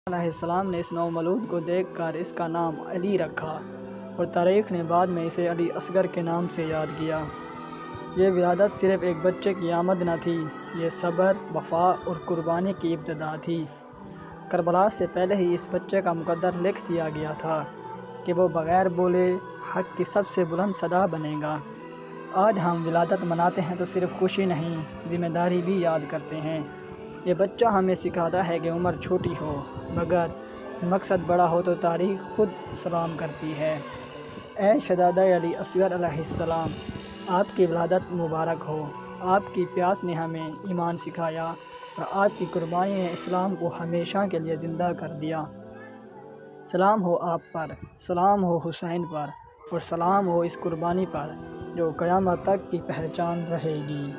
علیہ السلام نے اس نومولود کو دیکھ کر اس کا نام علی رکھا اور تاریخ نے بعد میں اسے علی اصغر کے نام سے یاد کیا۔ یہ ولادت صرف ایک بچے کی آمد نہ تھی، یہ صبر، وفا اور قربانی کی ابتدا تھی۔ کربلا سے پہلے ہی اس بچے کا مقدر لکھ دیا گیا تھا کہ وہ بغیر بولے حق کی سب سے بلند صدا بنے گا۔ آج ہم ولادت مناتے ہیں تو صرف خوشی نہیں، ذمہ داری بھی یاد کرتے ہیں۔ یہ بچہ ہمیں سکھاتا ہے کہ عمر چھوٹی ہو مگر مقصد بڑا ہو تو تاریخ خود سلام کرتی ہے۔ اے شہزادہ علی اصغر علیہ السلام، آپ کی ولادت مبارک ہو۔ آپ کی پیاس نے ہمیں ایمان سکھایا اور آپ کی قربانی نے اسلام کو ہمیشہ کے لیے زندہ کر دیا۔ سلام ہو آپ پر، سلام ہو حسین پر اور سلام ہو اس قربانی پر جو قیامت تک کی پہچان رہے گی۔